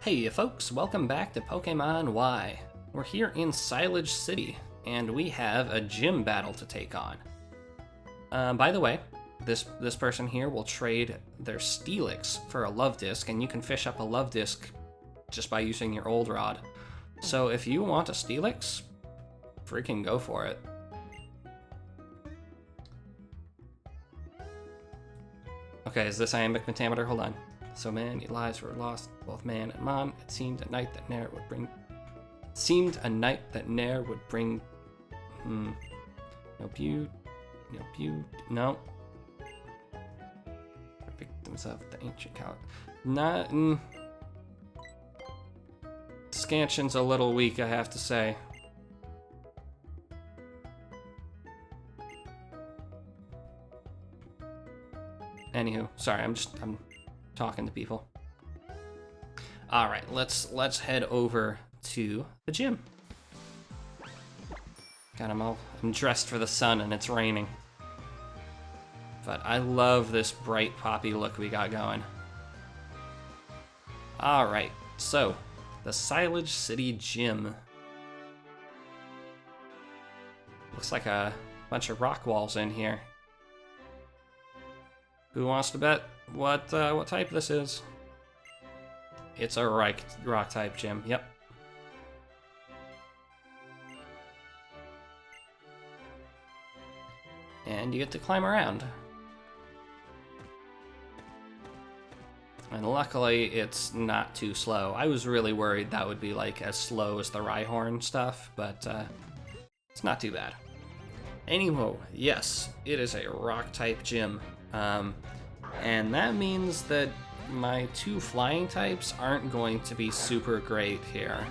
Hey folks, welcome back to Pokemon Y. We're here in Cyllage City, and we have a gym battle to take on. By the way, this person here will trade their Steelix for a Love Disc, and you can fish up a Love Disc just by using your old rod. So if you want a Steelix, freaking go for it. Okay, is this iambic pentameter? Hold on. So many lives were lost, both man and mom. It seemed a night that ne'er would bring. No beauty. No. Victims of the ancient calendar. Scansion's a little weak, I have to say. Anywho, sorry, I'm talking to people. All right, let's head over to the gym. God, I'm dressed for the sun and it's raining. But I love this bright poppy look we got going. All right, so the Cyllage City Gym. Looks like a bunch of rock walls in here. Who wants to bet what type this is? It's a rock type gym. Yep. And you get to climb around. And luckily, it's not too slow. I was really worried that would be like as slow as the Rhyhorn stuff, but it's not too bad. Anyway, yes, it is a rock type gym. And that means that my two flying types aren't going to be super great here.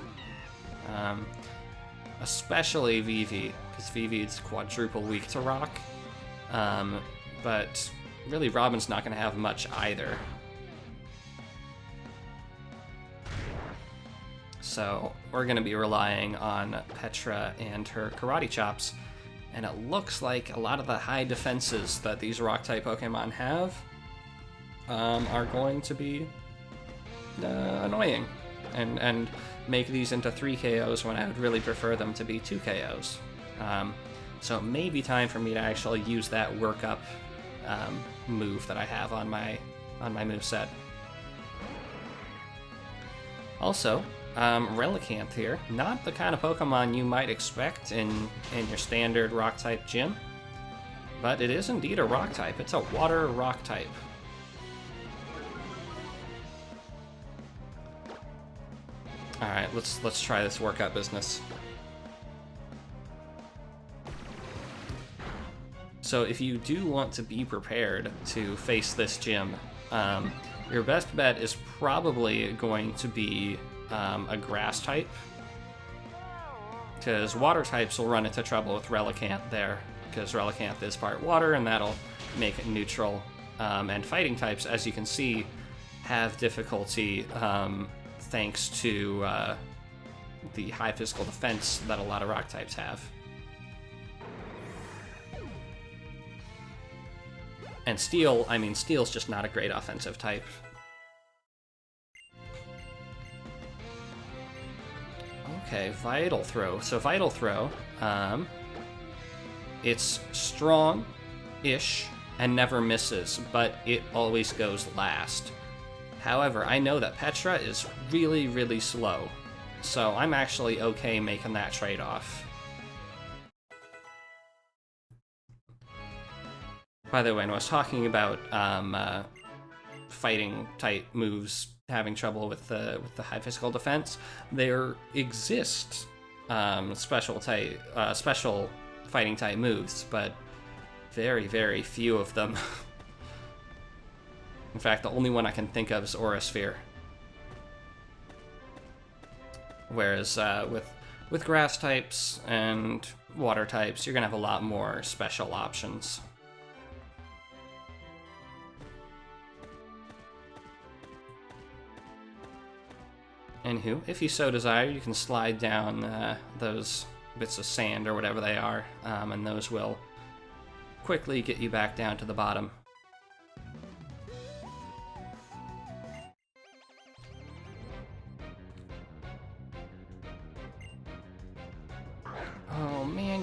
Especially Vivi, because Vivi is quadruple weak to rock. But really Robin's not going to have much either. So we're going to be relying on Petra and her karate chops. And it looks like a lot of the high defenses that these rock-type Pokemon have are going to be annoying and make these into 3 KOs when I would really prefer them to be 2 KOs. So it may be time for me to actually use that workup move that I have on my moveset. Also, Relicanth here, not the kind of Pokemon you might expect in your standard rock-type gym, but it is indeed a rock type. It's a water rock type. Alright, let's try this workout business. So if you do want to be prepared to face this gym, your best bet is probably going to be a grass type, because water types will run into trouble with Relicanth there, because Relicanth is part water and that'll make it neutral, and fighting types, as you can see, have difficulty thanks to the high physical defense that a lot of rock types have. And Steel, I mean, Steel's just not a great offensive type. Okay, Vital Throw. So Vital Throw, it's strong-ish and never misses, but it always goes last. However, I know that Petra is really, really slow, so I'm actually okay making that trade-off. By the way, when I was talking about fighting type moves having trouble with the high physical defense, there exist special fighting type moves, but very, very few of them. In fact, the only one I can think of is Aura Sphere. Whereas with grass types and water types, you're gonna have a lot more special options. Anywho, if you so desire, you can slide down those bits of sand or whatever they are, and those will quickly get you back down to the bottom.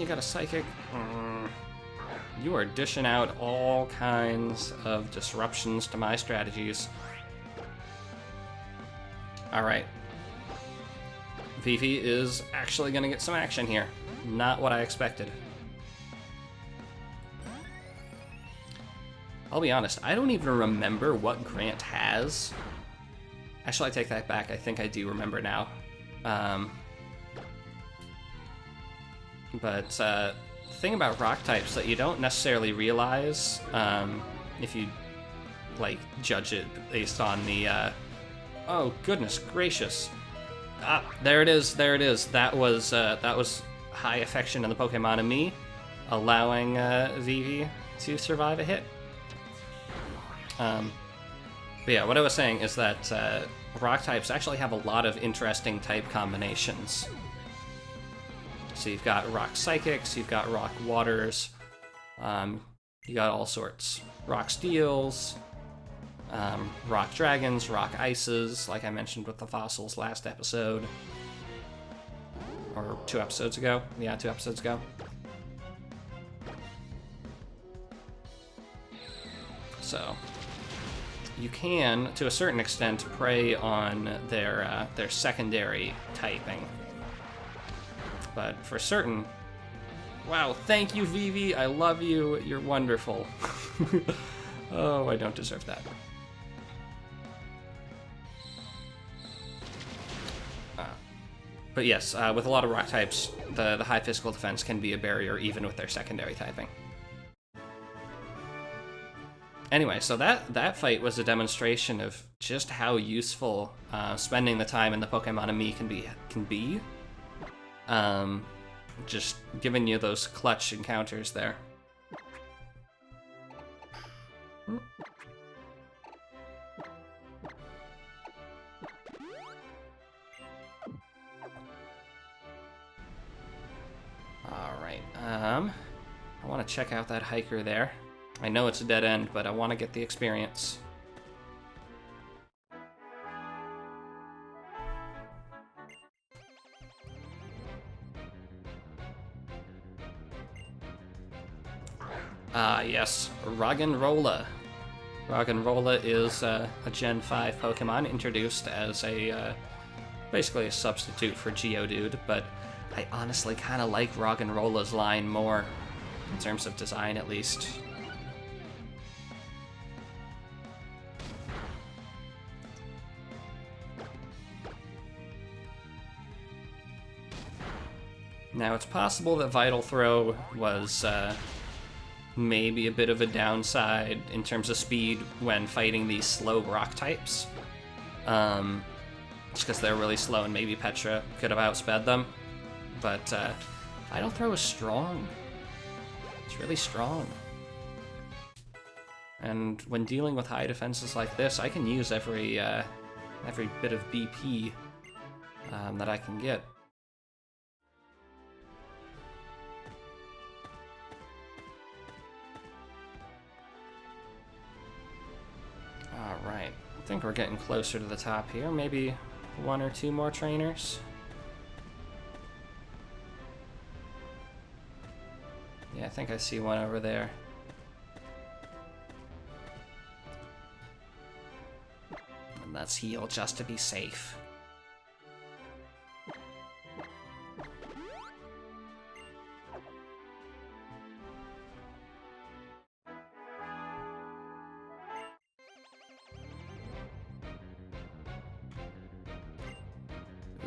you got a Psychic. You are dishing out all kinds of disruptions to my strategies. Alright. Vivi is actually going to get some action here. Not what I expected. I'll be honest, I don't even remember what Grant has. Actually, I take that back. I think I do remember now. But the thing about rock types that you don't necessarily realize if you like judge it based on the oh goodness gracious, there it is, that was high affection in the Pokemon and me, allowing Vivi to survive a hit. But yeah, what I was saying is that rock types actually have a lot of interesting type combinations. So you've got rock psychics, you've got rock waters, you got all sorts. Rock steels, rock dragons, rock ices, like I mentioned with the fossils last episode. Or 2 episodes ago. Yeah, 2 episodes ago. So you can, to a certain extent, prey on their secondary typing. But for certain, wow, thank you, Vivi. I love you. You're wonderful. Oh, I don't deserve that. But yes, with a lot of rock types, the high physical defense can be a barrier even with their secondary typing. Anyway, so that fight was a demonstration of just how useful spending the time in the Pokemon and me can be. Just giving you those clutch encounters there. Alright, I want to check out that hiker there. I know it's a dead end, but I want to get the experience. Yes, Roggenrola. Roggenrola is a Gen 5 Pokemon introduced as basically a substitute for Geodude, but I honestly kind of like Roggenrola's line more, in terms of design at least. Now, it's possible that Vital Throw was maybe a bit of a downside in terms of speed when fighting these slow rock types. Just because they're really slow and maybe Petra could have outsped them. But Vital Throw is strong. It's really strong. And when dealing with high defenses like this, I can use every bit of BP that I can get. Alright, I think we're getting closer to the top here. Maybe 1 or 2 more trainers. Yeah, I think I see one over there. And let's heal just to be safe.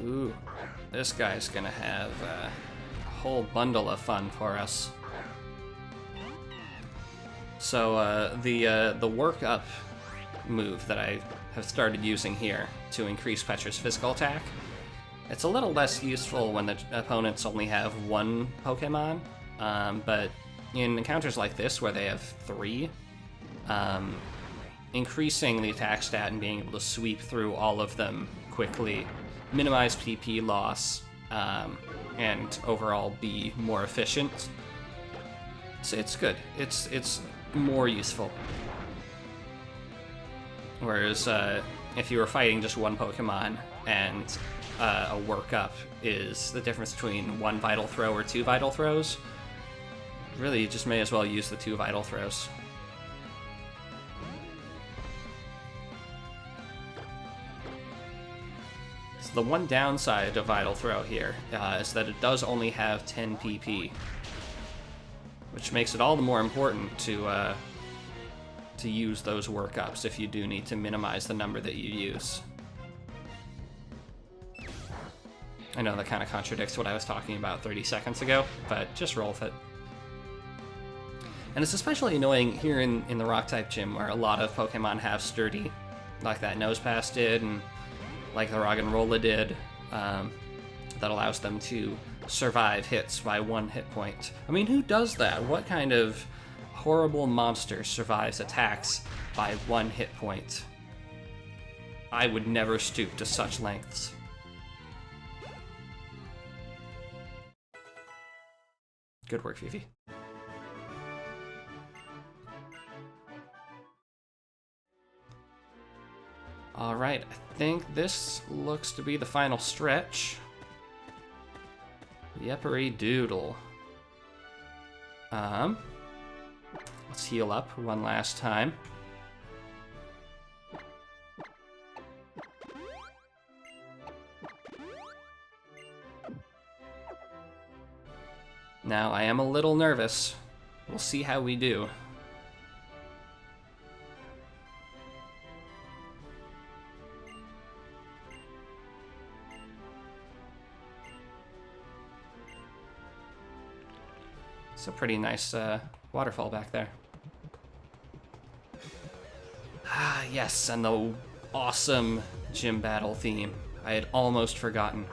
Ooh, this guy's gonna have a whole bundle of fun for us. So the work up move that I have started using here to increase Petra's physical attack, it's a little less useful when the opponents only have 1 Pokemon, but in encounters like this where they have 3, increasing the attack stat and being able to sweep through all of them quickly, minimize PP loss, and overall be more efficient. So it's good. It's more useful. Whereas if you were fighting just one Pokemon and a workup is the difference between 1 Vital Throw or 2 Vital Throws, really you just may as well use the 2 Vital Throws. So the one downside of Vital Throw here is that it does only have 10 PP, which makes it all the more important to use those workups if you do need to minimize the number that you use. I know that kind of contradicts what I was talking about 30 seconds ago, but just roll with it. And it's especially annoying here in the Rock-type gym, where a lot of Pokemon have Sturdy, like that Nosepass did, and like the Roggenrola did, that allows them to survive hits by 1 hit point. I mean, who does that? What kind of horrible monster survives attacks by 1 hit point? I would never stoop to such lengths. Good work, Fifi. Alright, I think this looks to be the final stretch. Yeppery doodle. Let's heal up one last time. Now, I am a little nervous. We'll see how we do. It's a pretty nice waterfall back there. Ah, yes, and the awesome gym battle theme. I had almost forgotten.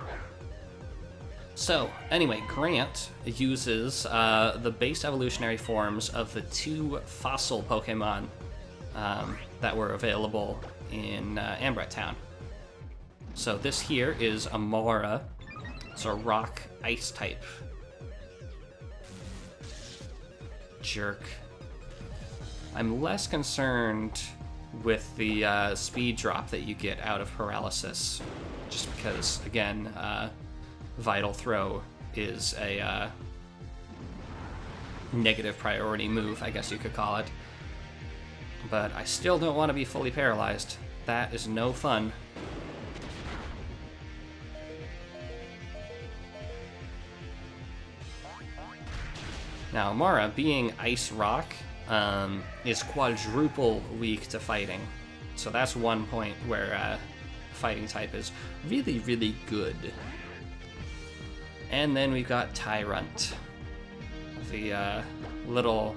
So, anyway, Grant uses the base evolutionary forms of the 2 fossil Pokemon that were available in Ambret Town. So this here is Amora. It's a rock ice type. Jerk. I'm less concerned with the speed drop that you get out of Paralysis, just because, again, Vital Throw is a negative priority move, I guess you could call it. But I still don't want to be fully paralyzed. That is no fun. Now, Amara, being Ice Rock, is quadruple weak to fighting. So that's one point where fighting type is really, really good. And then we've got Tyrant, the little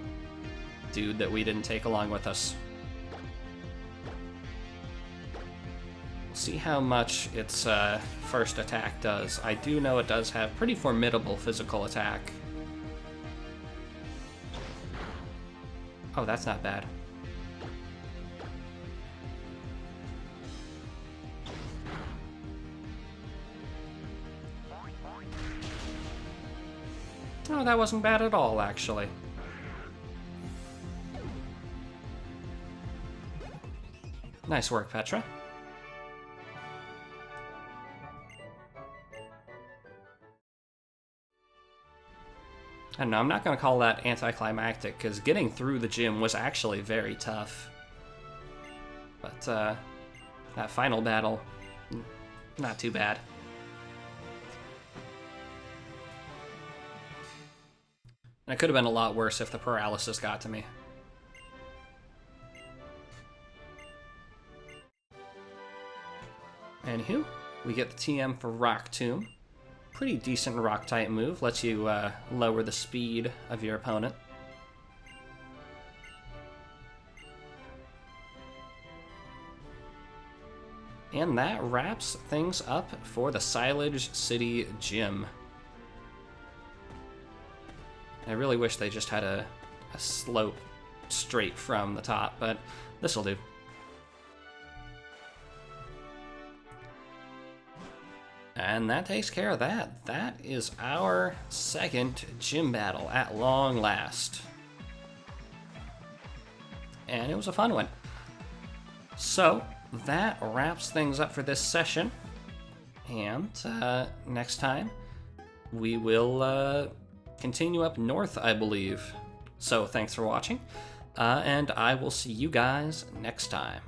dude that we didn't take along with us. See how much its first attack does. I do know it does have pretty formidable physical attack. Oh, that's not bad. Oh, that wasn't bad at all, actually. Nice work, Petra. I don't know, I'm not going to call that anticlimactic, because getting through the gym was actually very tough. But, that final battle, not too bad. And it could have been a lot worse if the paralysis got to me. Anywho, we get the TM for Rock Tomb. Pretty decent rock type move, lets you lower the speed of your opponent. And that wraps things up for the Cyllage City Gym. I really wish they just had a slope straight from the top, but this'll do. And that takes care of that. That is our second gym battle at long last. And it was a fun one. So, that wraps things up for this session. And next time, we will continue up north, I believe. So thanks for watching, and I will see you guys next time.